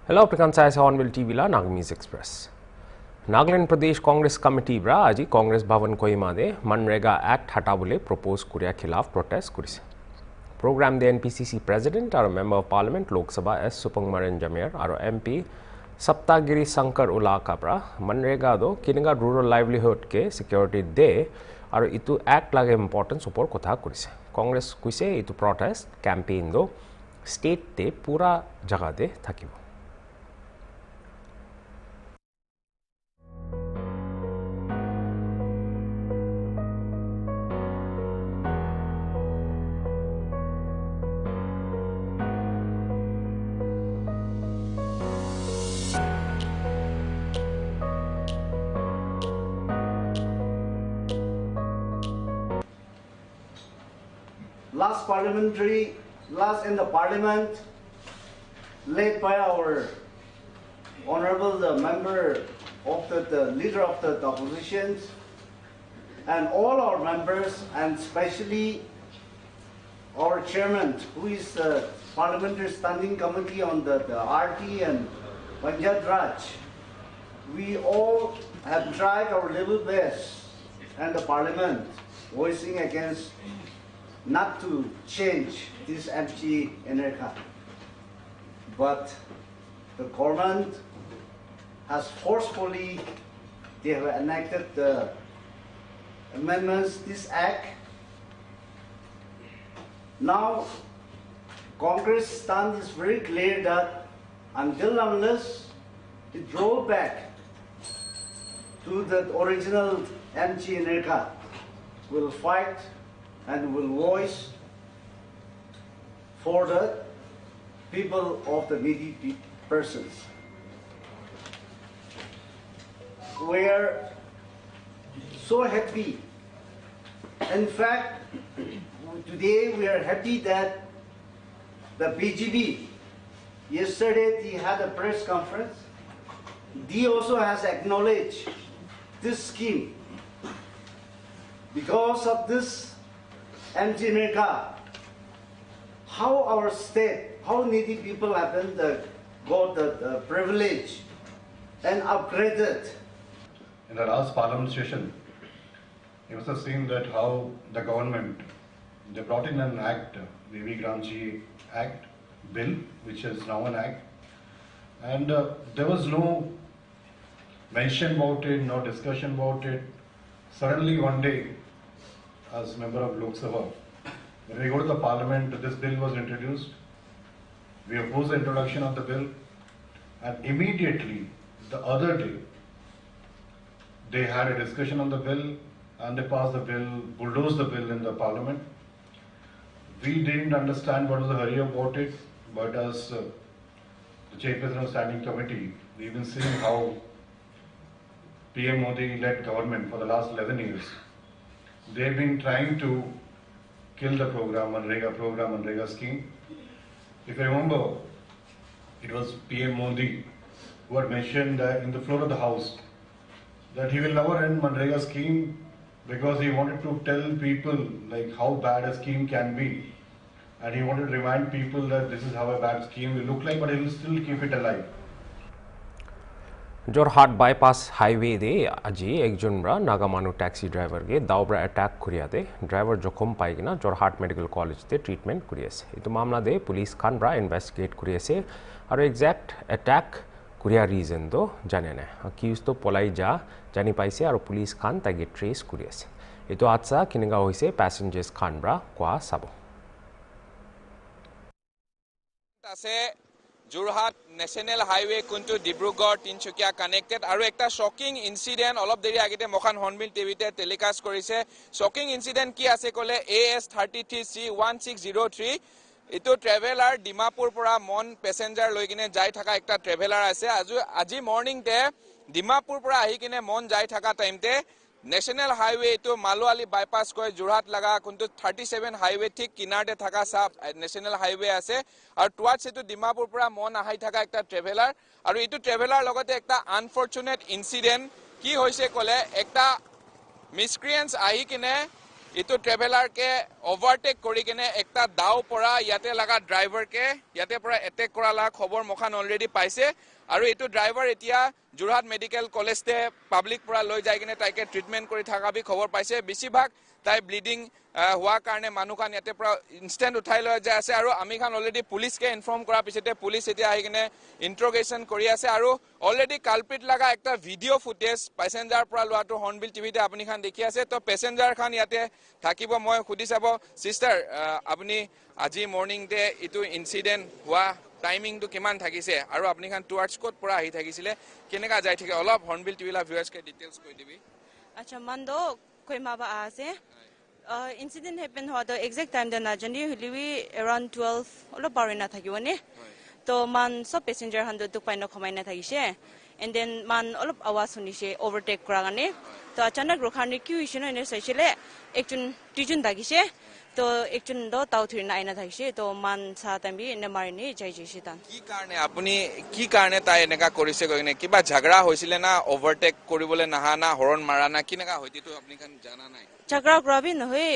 Hello, Prakansa Hornbill TV la Nagamese Express. Nagaland Pradesh Congress Committee bra aji Congress Bhavan Kohima de MGNREGA Act hatabole propose kuria khilaf protest kurise. Program the NPCC President or Member of Parliament Lok Sabha S Supangmaran Jamir or MP Saptagiri Sankar Ulaka bra MGNREGA do kininga rural livelihood ke security de or itu act lage importance upor kotha kurise. Congress kuise itu protest campaign do state te pura jaga de thakibo. Last in the parliament, led by our honorable member of the leader of the opposition, and all our members, and especially our chairman, who is the parliamentary standing committee on the RT and Panjat Raj. We all have tried our level best, and the parliament voicing against not to change this MGNREGA. But the government has forcefully, they have enacted the amendments, this act. Now, Congress stand is very clear that until unless it roll back to the original MGNREGA, will fight and will voice for the people of the needy persons. We are so happy. In fact, today we are happy that the BGB, yesterday they had a press conference. They also has acknowledged this scheme. Because of this MGNREGA, how our state, how needy people have been got the privilege and upgraded. In the last parliament session, it was seen that how the government, they brought in an act, the Vigranchi Act bill, which is now an act, and there was no mention about it, no discussion about it. Suddenly one day, as member of Lok Sabha, when we go to the parliament, this bill was introduced. We opposed the introduction of the bill, and immediately the other day, they had a discussion on the bill and they passed the bill, bulldozed the bill in the parliament. We didn't understand what was the hurry about it, but as the chairperson of standing committee, we've been seeing how PM Modi led government for the last 11 years. They've been trying to kill the MGNREGA scheme. If you remember, it was PM Modi who had mentioned in the floor of the house that he will never end MGNREGA scheme because he wanted to tell people like how bad a scheme can be, and he wanted to remind people that this is how a bad scheme will look like, but he will still keep it alive. Jorhat bypass highway de aji ekjon bra Nagamanu taxi driver ge daubra attack kuriya de driver jokhom paigina Jorhat Medical College te treatment kuriase. Itu mamla de police khan bra investigate kuriase aru exact attack kuriya reason do jane na. Accused to polai ja jani paise aru police khan tage trace kuriase. Itu atsa kininga hoise passengers khan bra kwa sabo. Jorhat National Highway kuntu Dibrugarh Tinsukia connected aru ekta shocking incident olop deri agite mokhan Hornbill TV te telecast korise. Shocking incident ki ase kole AS33C1603 itu traveler Dimapur pora mon passenger loi kine jai thaka ekta traveler ase. Aji morning te Dimapur pora ahi kine mon jai thaka time te National Highway to Maluali bypass koi Jorhat laga kuntu 37 highway thik kinarte thaka sa National Highway ase aru towards etu Dimapur pura mon ahai thaka ekta traveler aru etu traveler logote ekta unfortunate incident ki hoise kole ekta miscreants ahi kine ইটো traveller কে ওভাৰটেক কৰি কিনে একটা দাও পৰা ইয়াতে লাগা driver কে ইয়াতে পৰা এটেক কৰা লা খবৰ মখান অলৰেডি পাইছে আৰু এইটো ড্ৰাইভাৰ এতিয়া যোৰহাট মেডিকেল কলেজতে পাব্লিক পৰা লৈ যাই কিনে তাইকে ট্ৰিটমেন্ট কৰি থাকা বি খবৰ পাইছে বেছিভাগ তাই ব্লিডিং হোৱা কাৰণে মানুহখান ইয়াতে পৰা ইনষ্টেন্ট উঠাই লৈ যায় আছে আৰু আমি খান অলৰেডি পুলিচকে ইনফৰ্ম কৰা পিছতে পুলিচ এতিয়া আহি কিনে ইন্ট্ৰোগেশ্যন কৰি আছে আৰু অলৰেডি কালপিট লাগা একটা ভিডিঅ' ফুটেজ পেছেঞ্জাৰ পৰা লোৱাটো হৰ্ণবিল টিভিতে আপুনি খান দেখি আছে তো পেছেঞ্জাৰ খান ইয়াতে থাকিব মই সুধি চাব সিস্টাৰ আপুনি আজি মৰ্নিং ডে ইটো ইনসিডেন্ট হোৱা টাইমিং তো কিমান থাকিছে আৰু আপুনি খান টুৱাৰ্ডছ কোড পৰা আহি থাকিছিলে কেনেকা যাই থাকে অলপ হৰ্ণবিল টিভিলা ভিউয়াৰ্স কে ডিটেইলছ কৈ দিবি আচ্ছা মানদো কইমাবা আছে incident happen ho the exact time da na jani hiliwi around 12 olo parina thakibo ne to man so passenger han do paina khomai na thagise and then man olo awaz sunise overtake kora gane to achanak rokhan ni kyu issue ne saisile ekjun tijun dagise to ekjun do tau thirina aina thagise to man sa tambi ne marini jai jai tan কি কাৰণে তাই এনেকা কৰিছে কইনে কিবা ঝগড়া হৈছিল না ওভাৰটেক কৰিবলে নাহা না হৰণ মাৰা না কিনেকা হইতিটো আপুনি খান জানা নাই chakra grabi no he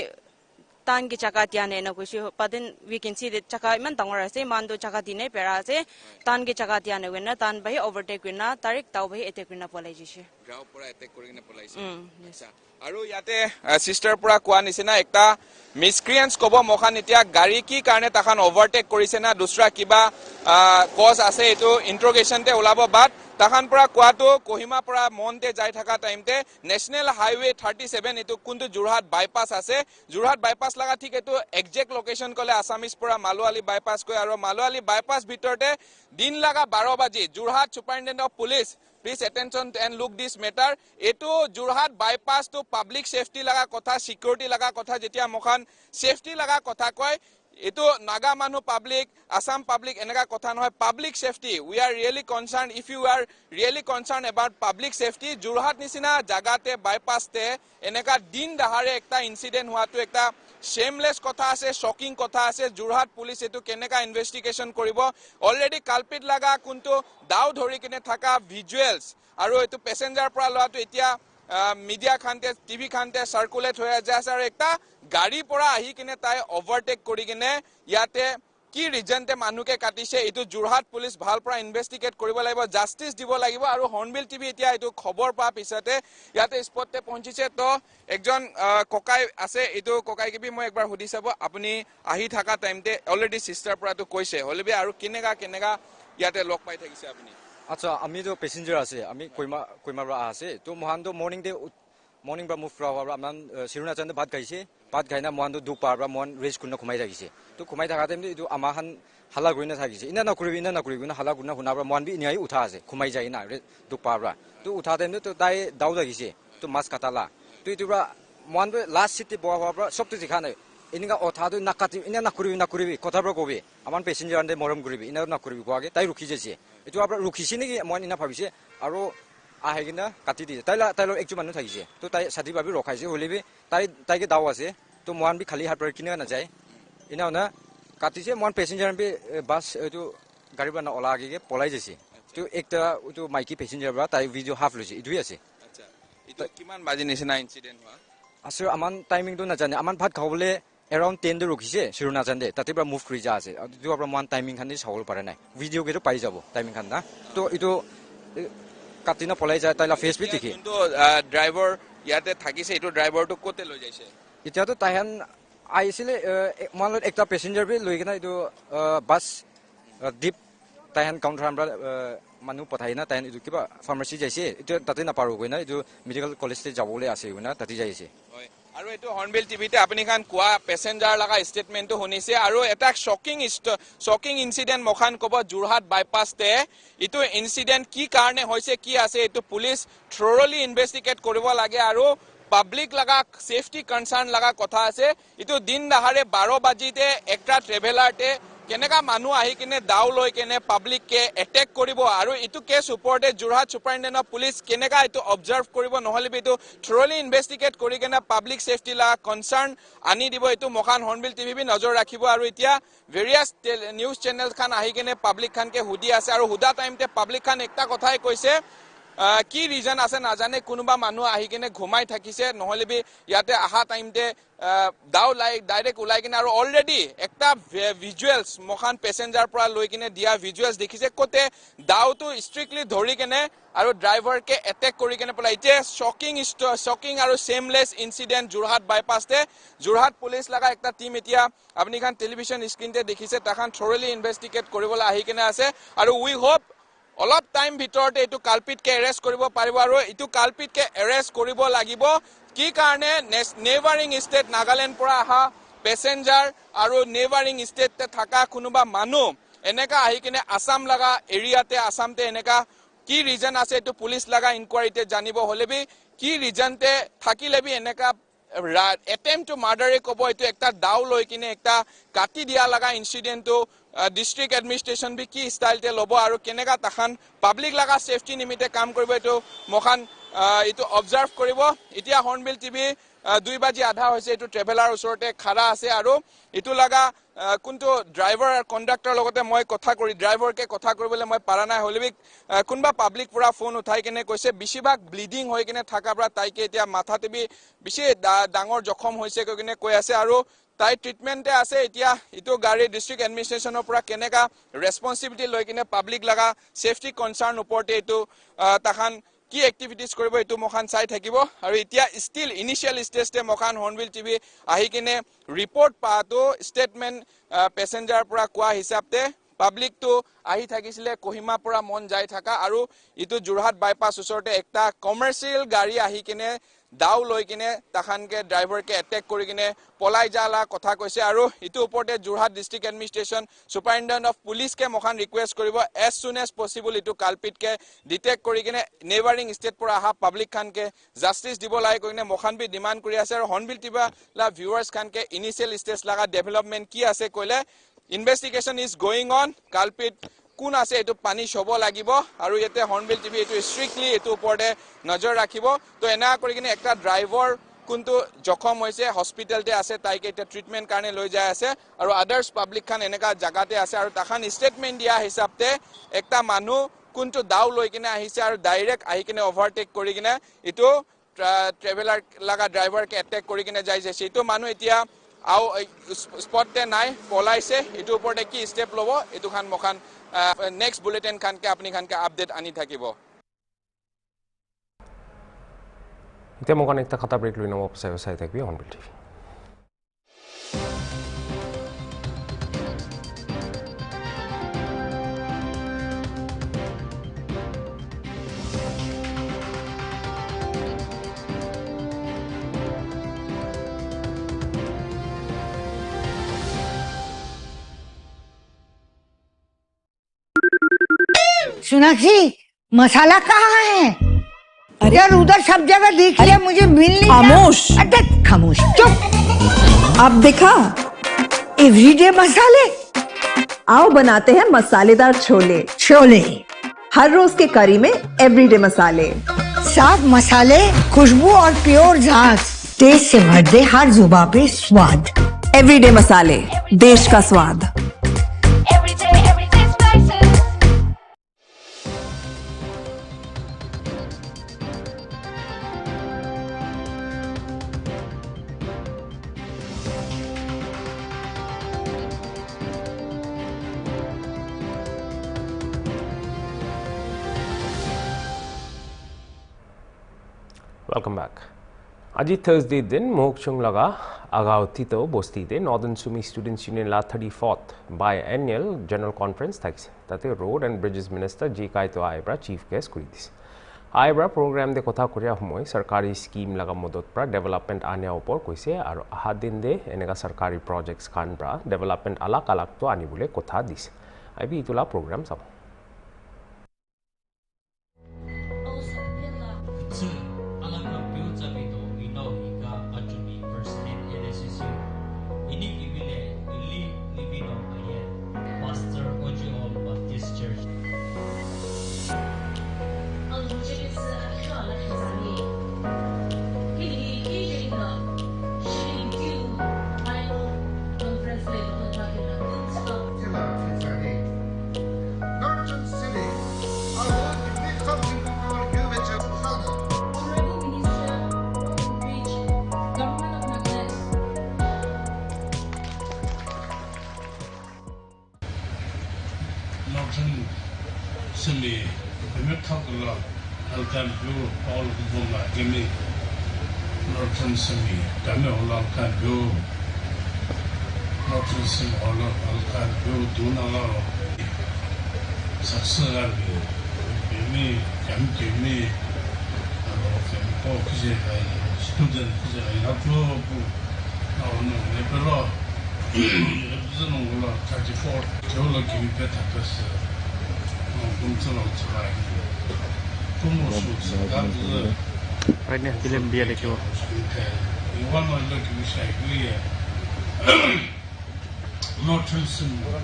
tan ki chaka tiane na kushi but then we can see that chaka man tangora se mando chaka dine pera se tan ki chaka tiane wena tan bai overtake wena tarik tau bai attack wena polai jise গাঁও পৰা attack কৰি কিনে পলাইছে আচ্ছা আৰু ইয়াতে সিস্টাৰ পৰা কোৱা নিচিনা একটা মিসক্ৰিয়েন্স কব মখান এতিয়া গাড়ী কি কাৰণে তাখান ওভাৰটেক কৰিছে না দুসৰা কিবা কজ আছে এটো ইন্ট্ৰোগেশ্যনতে ওলাব বাট তাখান পৰা কোৱাটো কোহিমা পৰা মনতে যাই থকা টাইমতে নেশনেল হাইৱে 37 এটো কোনটো যোৰহাট বাইপাছ আছে যোৰহাট বাইপাছ লাগা ঠিক এটো এক্সাক্ট লোকেশন কলে আসামিজ পৰা মালুৱালি বাইপাছ কয় আৰু মালুৱালি বাইপাছ ভিতৰতে দিন লাগা 12 বাজি Jorhat superintendent of police Please attention and look this matter. Eto Jorhat bypass to public safety laga kotha, security laga kotha, jetia mokhan safety laga kotha koi. Eto Nagamese public, Assam public, enaka kotha no public safety. We are really concerned. If you are really concerned about public safety, Jorhat nisina jagate bypass te enaka din dahare ekta incident hua tu ekta shameless kotha ase, shocking kotha ase. Jorhat police etu keneka investigation koribo. Already culprit laga kuntu dao dhori kine thaka visuals. Aru etu passenger pra loa tu etia media khante TV khante circulate hoya jase aru ekta gari pora ahi kine tai overtake kori kine yate কি ৰিজনতে মানুকে কাটিছে এটো Jorhat police ভাল পৰা investigate কৰিব লাগিব justice দিব লাগিব আৰু হৰ্ণবিল টিভি এতিয়া এটো খবৰ পা পিছতে ইয়াতে স্পটতে পहुंचिছে তো একজন কোকাই আছে এটো কোকাই কিবি মই একবাৰ হুদি চাব আপুনি আহি থাকা টাইমতে অলৰেডি সিস্টাৰ পৰা তো কৈছে হলিবি আৰু কেনেকা ইয়াতে লক পাই থাকিছে আপুনি আচ্ছা আমি তো প্যাসেঞ্জার আছে আমি কইমা রা আছে তো মহান তো মর্নিং বা মুভ করা আমান শিরুনাচন্দে ভাত খাইছে ভাত খাইনা মহান তো দুপার বা মহান রেস কুনা ঘুমাই থাকিছে তো ঘুমাই থাকা টাইমতে এটো আমাহান হালা গইনা থাকিছে ইনা না করিবি না হালা গুনা হুনাবরা মহান বি ইনাই উঠা আছে ঘুমাই যায় না দুপাররা তো উঠা টাইমতে তো তাই দাও লাগিছে তো মাছ কাটালা তো এটোরা মহান লাস্ট সিটে বহাবরা সব তো দেখানে ইনিকা অথা তো নাকাতি ইনা না করিবি কথাবরা কবি আমান প্যাসেঞ্জার আন্ডে মরম করিবি ইনা না করিবি কোয়াগে তাই রুকি যাইছে এটো আপরা রুকিছে নেকি মহান ইনা ভাবিছে আৰু আহিকিনা কাটি দিছে তাইলো একজন মানুহ থাকিছে তো তাই সাথী ভাবি ৰখাইছে হলিবি তাইকে দাও আছে তো মহান বি খালি হাত পৰে কিনে না যায় ইনা না কাটিছে মহান প্যাসেঞ্জার বি বাস এটো গাড়ি বানা ওলা আগে পলাই যাইছে তো একটা তো মাইকি প্যাসেঞ্জার বা তাই ভিডিও হাফ লইছে ইদুই আছে আচ্ছা ইটো কিমান বাজি নিছিনা ইনসিডেন্ট হোৱা আছে আমান টাইমিং তো না জানে আমান ভাত খাবলে around 10 de rokise shiruna jande tatibra move kri ja ase to apra man timing khan ni sawol pare nai video ge to pai jabo timing khan na to ito katina polai ja taila face bi tikhi to driver yate thakise ito driver to kote loi jaise eta to taihan aisile manlo ekta passenger bi loi gena ito bus deep taihan counter amra manu pathai na taihan ito kiba pharmacy jaise ito tate na paru goina ito medical college te jabole ase goina tati jaise আৰু এটো hornbill টিভিতে আপুনি খান কোৱা প্যাসেঞ্জাৰ লাগা ষ্টেটমেন্টটো শুনিছে আৰু এটা shocking incident মখান কব যোৰহাট বাইপাছতে ইটো ইনসিডেন্ট কি কাৰণে হৈছে কি আছে এটো পুলিচ থৰলি ইনভেষ্টিগেট কৰিব লাগে আৰু পাব্লিক লাগা সেফটি কনসাৰ্ন লাগা কথা আছে ইটো দিন দাহাৰে 12 বাজিতে একটা ট্ৰেভেলাৰতে কেনেকা মানুহ আহি কিনে দাও লৈ কিনে পাব্লিক কে এটেক কৰিব আৰু ইটো কেছ ওপৰতে যোৰহাট সুপাৰিনটেন্ডেন্ট অফ পুলিচ কেনেকা ইটো অবজাৰ্ভ কৰিব নহলে ইটো থৰলি ইনভেষ্টিগেট কৰি কিনে পাব্লিক সেফটি লা কনসাৰ্ন আনি দিব ইটো মখান হৰ্ণবিল টিভি বি নজৰ ৰাখিব আৰু এতিয়া ভেৰিয়াছ নিউজ চেনেল খান আহি কিনে পাব্লিক খান কে হুদি আছে আৰু হুদা টাইমতে পাব্লিক খান একটা কথাই কৈছে কি ৰিজন আছে নাজানে কোনোবা মানুহ আহি কিনে ঘুমাই থাকিছে নহলে বি ইয়াতে আহা টাইমতে দাও ডাইৰেক্ট ওলাই কিনে আৰু অলৰেডি একটা ভিজুৱেলছ মখান পেছেঞ্জাৰ পৰা লৈ কিনে দিয়া ভিজুৱেলছ দেখিছে কোতে দাওটো ষ্ট্ৰিক্টলি ধৰি কিনে আৰু ড্ৰাইভাৰকে এটেক কৰি কিনে পেলাই এতিয়া শ্বকিং আৰু সেমলেছ ইনসিডেন্ট যোৰহাট বাইপাছতে যোৰহাট পুলিচ লগা একটা টিম এতিয়া আপুনি খান টেলিভিছন স্ক্ৰীনতে দেখিছে তাখান থৰলি ইনভেষ্টিগেট কৰিবলৈ আহি কিনে আছে আৰু উই হোপ অলপ টাইম ভিতৰতে এটো কালপিটকে এৰেষ্ট কৰিব পাৰিব আৰু এটো কালপিটকে এৰেষ্ট কৰিব লাগিব কি কাৰণে নেভাৰিং ষ্টেট নাগালেণ্ড পৰা আহা পেছেঞ্জাৰ আৰু নেভাৰিং ষ্টেটতে থাকা কোনোবা মানুহ এনেকা আহি কিনে আসাম লগা এৰিয়াতে আসামতে এনেকা কি ৰিজন আছে এটো পুলিচ লগা ইনকুৱাৰীতে জানিব হলেবি কি ৰিজনতে থাকিলেবি এনেকা attempt to murder কব এটো একটা দাও লৈ কিনে একটা কাটি দিয়া লগা ইনসিডেন্টটো ডিস্ট্রিক্ট এডমিনিস্ট্রেশন বি কি স্টাইলতে লব আৰু কেনেকা তাখান পাব্লিক লগা সেফটি নিমিতে কাম কৰিব এটো মখান এটো অবজাৰ্ভ কৰিব এতিয়া হৰ্নবিল টিভি 2 বাজি আধা হৈছে এটো ট্ৰেভেলাৰ ওচৰতে খাৰা আছে আৰু এটো লগা কোনটো ড্ৰাইভাৰ আৰু কন্ডাক্টৰ লগতে মই ড্ৰাইভাৰকে কথা কৰিবলৈ মই পাৰা নাই হলিবি কোনবা পাব্লিক পুৰা ফোন উঠাই কিনে কৈছে বেছিভাগ ব্লিডিং হৈ কিনে থাকা পৰা তাইকে এতিয়া মাথাতে বি বেছি ডাঙৰ জখম হৈছে কৈ কিনে কৈ আছে আৰু তাই ট্ৰিটমেন্টে আছে এতিয়া ইটো গাড়ী ডিস্ট্ৰিক্ট এডমিনিষ্ট্ৰেচনৰ পৰা কেনেকা ৰেসপন্সিবিলিটি লৈ কিনে পাব্লিক লগা সেফটি কনসাৰ্ন ওপৰতে এটো তাখান কি এক্টিভিটিজ কৰিব এটো মখান চাই থাকিব আৰু এতিয়া ষ্টিল ইনিশিয়াল ষ্টেজতে মখান হৰ্নবিল টিভি আহি কিনে ৰিপৰ্ট পাটো ষ্টেটমেন্ট পেছেঞ্জাৰ পৰা কোৱা হিচাপতে পাব্লিক তো আহি থাকিছিলে কোহিমা পৰা মন যাই থাকা আৰু ইটো যোৰহাট বাইপাছ ওচৰতে একটা কমাৰ্শিয়াল গাড়ী আহি কিনে দাও লৈ কিনে তাখানকে ড্ৰাইভাৰকে এটেক কৰি কিনে পলাই যালা কথা কৈছে আৰু ইটো ওপৰতে Jorhat district administration superintendent of পুলিচকে মখান ৰিকুৱেষ্ট কৰিব এজ সুন এজ পসিবল ইটো কালপিটকে ডিটেক্ট কৰি কিনে নেভাৰিং ষ্টেট পৰা আহা পাব্লিক খানকে জাস্টিস দিব লাগে কিনে মখান বি ডিমান্ড কৰি আছে আৰু হৰ্নবিল টিভি লা ভিউৱাৰ্স খানকে ইনিশিয়াল ষ্টেজ লগা ডেভেলপমেন্ট কি আছে কইলে investigation is going on culprit কোন আছে এটো পানি ছব লাগিব আৰু ইয়াতে হৰ্নবিল টিভি এটো স্ট্ৰিক্টলি এটো ওপৰতে নজৰ ৰাখিব তো এনা কৰি কিনে একটা ড্ৰাইভাৰ কোনটো জখম হৈছে হস্পিটেলতে আছে তাইকে এটা ট্ৰিটমেন্ট কাৰণে লৈ যায় আছে আৰু আদাৰ্স পাব্লিক খান এনেকা জাগাতে আছে আৰু তাখান ষ্টেটমেন্ট দিয়া হিচাপতে একটা মানুহ কোনটো দাও লৈ কিনে আহিছে আৰু ডাইৰেক্ট আহি কিনে ওভাৰটেক কৰি কিনে ইটো ট্ৰেভেলাৰ লগা ড্ৰাইভাৰকে এটেক কৰি কিনে যাই যাইছে ইটো মানুহ এতিয়া আও স্পটতে নাই পলাইছে ইটো ওপৰতে কি স্টেপ লব ইটো খান মখান নেক্সট বুলেটিন খানকে আপনি খানকে আপডেট আনি থাকিব এতিয়া মখান একটা খাতা ব্রেক লৈ নাম চাই থাকবি হৰ্নবিল টিভি सोनाक्षी मसाला कहाँ है यार उधर सब जगह देख लिया मुझे मिल नहीं खामोश अरे खामोश चुप अब देखा एवरीडे मसाले आओ बनाते हैं मसालेदार छोले छोले हर रोज के करी में एवरीडे मसाले साफ मसाले खुशबू और प्योर झांस टेस्ट से भर दे हर जुबान पे स्वाद एवरीडे मसाले देश का स्वाद वेलकम बैक आज थर्सडे दिन मोहचुंग लगा आगाउतीतो बस्तीते नॉर्दर्न सुमी स्टूडेंट्स यूनियन ला 34th बायएनुअल जनरल कॉन्फ्रेंस थाइसे ताते रोड एंड ब्रिजेस मिनिस्टर जी काइतो आइब्रा चीफ गेस्ट करि दिस आइब्रा प्रोग्राम दे कथा करिया समय सरकारी स्कीम लगा मदद पर डेवलपमेंट आने ऊपर कइसे और आहा दिन दे एनेका सरकारी प्रोजेक्ट्स खान pra डेवलपमेंट अलग अलग तो आनी बोले कथा दिस आइबि इतुला प्रोग्राम सब semi emetakula alkan bu all buma gemi northern semi kami ola kan bu northern semi ola alkan bu dunala saksa gemi gemi alo kise student kise yaplo bu no nebelo zeno ola 34 jolo gemi beta pes Right now, film biar itu. Iwan malu kita saya Northern semua.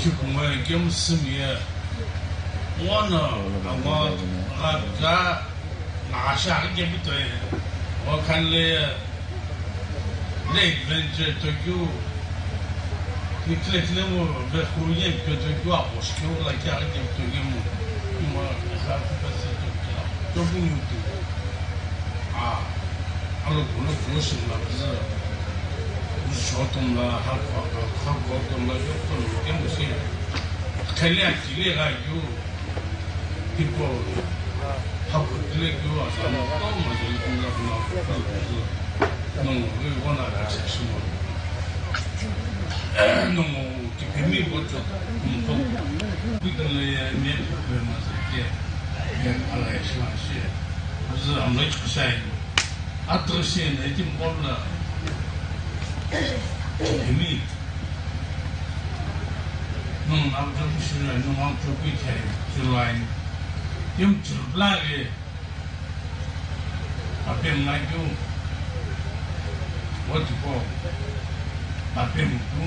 Cuma game semua. Wana awak ada nasihat je betul. Wakan le adventure Tokyo. Niklet lemo berkuye Tokyo apos kau lagi ada Tokyo mu. Cuma saya pasti Tokyo. Tokyo itu. Kalau kalau semua tu, shortum lah, hardworkum lah, itu kan mesti. Kalian kiri lagi, people, hardwork lagi, asal tahu macam itu lah, nunggu mana ada semua. Nunggu kita ni betul, untuk kita ni macam dia, yang ala Islam sih, mesti ambil kesan. Atrasnya itu mula ini, nung abjad sudah nung abjad kita selain yang terlagi apa yang lagi, what you call, apa yang itu,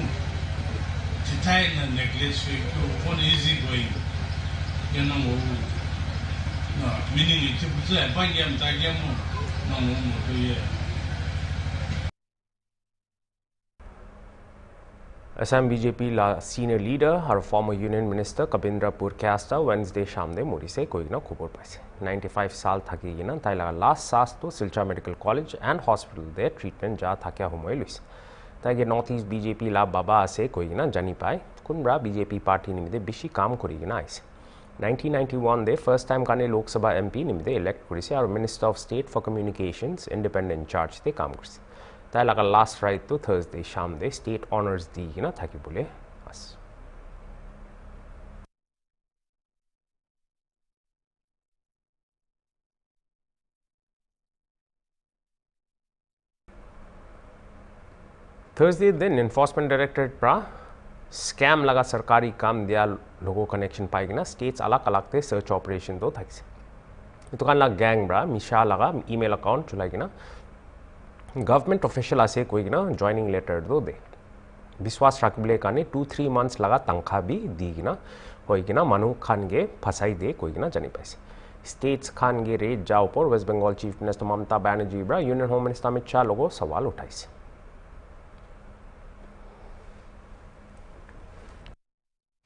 kita ini neglect itu one easy going, yang nunggu, nah meaning itu betul apa yang tak yang mu. Assam BJP senior leader और former union minister Kabindra Purkasta Wednesday शाम दे मोरी से कोई ना खबर पाइसे 95 साल थकी गिना ताई लगा लास्ट सास तो Silchar medical college and hospital दे ट्रीटमेंट जा थक्या हुए लुइस ताकि नॉर्थ ईस्ट बीजेपी ला बाबा से कोई ना जानी पाए कुनब्रा बीजेपी पार्टी निमित्ते बिशी काम करी गिना आइसे 1991 दे फर्स्ट टाइम काने लोकसभा एमपी निमित्ते इलेक्ट करिसे और minister of state for communications independent charge दे काम करिसे ताई लगा लास्ट राइट तो थर्सडे शाम दे स्टेट ऑनर्स दी गिना थाकी बोले बस थर्सडे दिन एनफोर्समेंट डायरेक्टरेट प्रा स्कैम लगा सरकारी काम दिया लोगों कनेक्शन पाएगी ना स्टेट्स अलग अलग थे सर्च ऑपरेशन दो था तो कान लगा गैंग ब्रा मिशा लगा ईमेल अकाउंट चलाएगी ना गवर्नमेंट ऑफिशियल आसे कोई ना ज्वाइनिंग लेटर दो दे विश्वास रखबले काने 2-3 मंथ्स लगा तंखा भी दीगी ना होगी ना मनु खान गे फसाई दे कोई ना जानी पैसे स्टेट्स खान गे रेट जाओ पर west Bengal chief minister Mamata Banerjee ब्रा union home minister Amit Shah लोगों सवाल उठाई से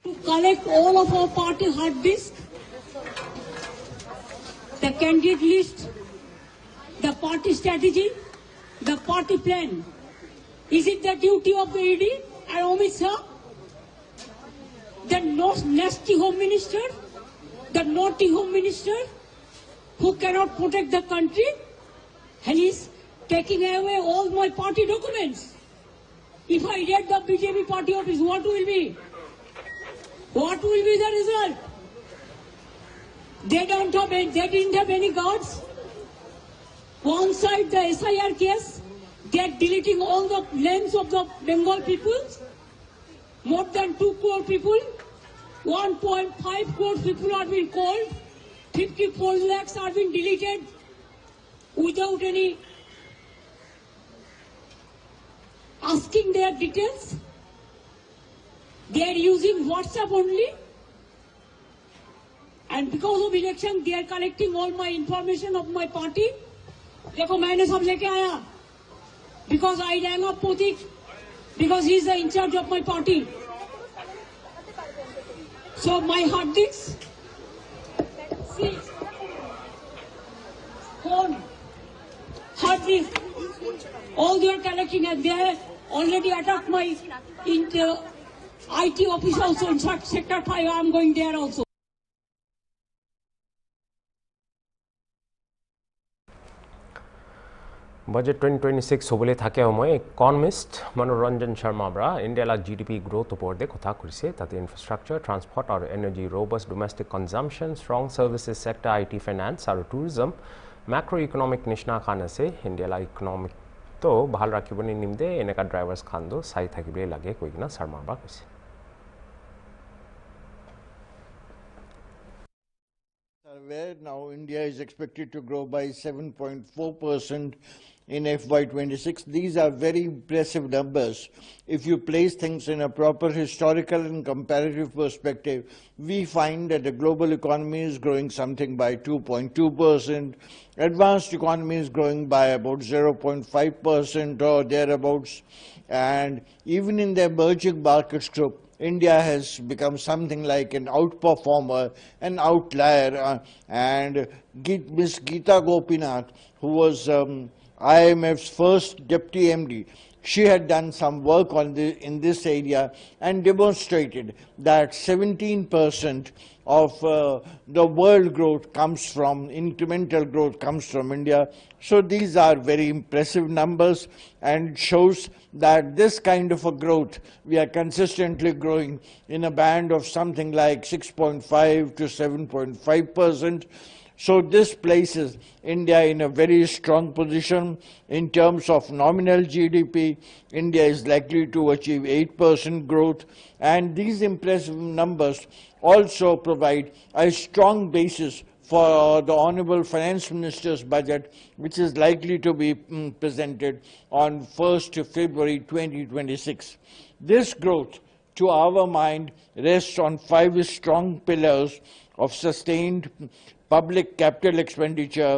to collect all of our party hard disk, the candidate list, the party strategy, the party plan. Is it the duty of the ED and Amit Shah, the nasty home minister, the naughty home minister, who cannot protect the country, and he's taking away all my party documents? If I get the BJP party office, what will be? What will be the result? They didn't have any guards. One side the SIR case, they are deleting all the names of the Bengal people. More than 2 crore people, 1.5 crore people are being called. 54 lakhs are being deleted without any asking their details. They are using WhatsApp only, and because of election, they are collecting all my information of my party. देखो मैंने सब लेके आया, because I rang up Potik, because he is the in charge of my party. So my hard disk, see, phone, hard disk, all they are collecting, and they have already attacked my IT office also in sector 5, I'm going there also. Budget 2026 হবলে থাকে সময় economist Manoranjan Sharma ব্রা ইন্ডিয়ালা GDP growth উপরে কথা কইছে তাতে infrastructure transport আর energy robust domestic consumption strong services sector IT finance আর ট্যুরিজম ম্যাক্রো ইকোনমিক নিশনা খান আছে ইন্ডিয়ালা ইকোনমিক তো ভাল রাখিবনি নিমদে এনেকা ড্রাইভার্স খান্দো সাই থাকিবে লাগে কইনা শর্মা ব্রা কইছে Where now India is expected to grow by 7.4% in FY26. These are very impressive numbers. If you place things in a proper historical and comparative perspective, we find that the global economy is growing something by 2.2%, advanced economy is growing by about 0.5% or thereabouts, and even in the emerging markets group, India has become something like an outperformer, an outlier, and Ms. Geeta Gopinath, who was IMF's first deputy MD, she had done some work in this area and demonstrated that 17% of the world growth comes from, incremental growth comes from India. So these are very impressive numbers and shows that this kind of a growth, we are consistently growing in a band of something like 6.5 to 7.5%. So this places India in a very strong position in terms of nominal GDP. India is likely to achieve 8% growth, and these impressive numbers also provide a strong basis for the Honorable Finance Minister's budget, which is likely to be presented on 1st February 2026. This growth, to our mind, rests on 5 strong pillars of sustained public capital expenditure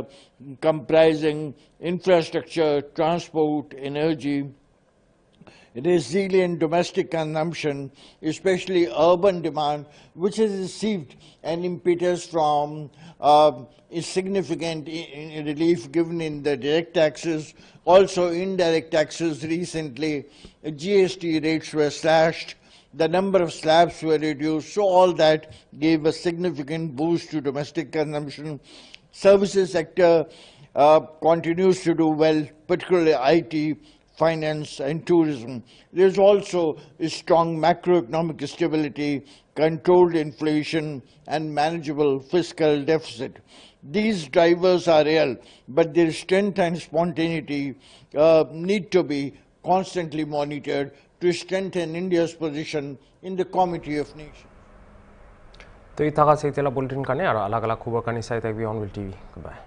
comprising infrastructure, transport, energy, resilient domestic consumption, especially urban demand, which has received an impetus from significant relief given in the direct taxes, also indirect taxes recently. GST rates were slashed, the number of slabs were reduced, so all that gave a significant boost to domestic consumption. Services sector continues to do well, particularly IT, finance and tourism. There is also a strong macroeconomic stability, controlled inflation and manageable fiscal deficit. These drivers are real, but their strength and spontaneity need to be constantly monitored to strengthen India's position in the Committee of Nations. तो ये था का से तेला bulletin का ने और अलग-अलग खबर का निसाई तक भी ऑन विल टीवी। बाय।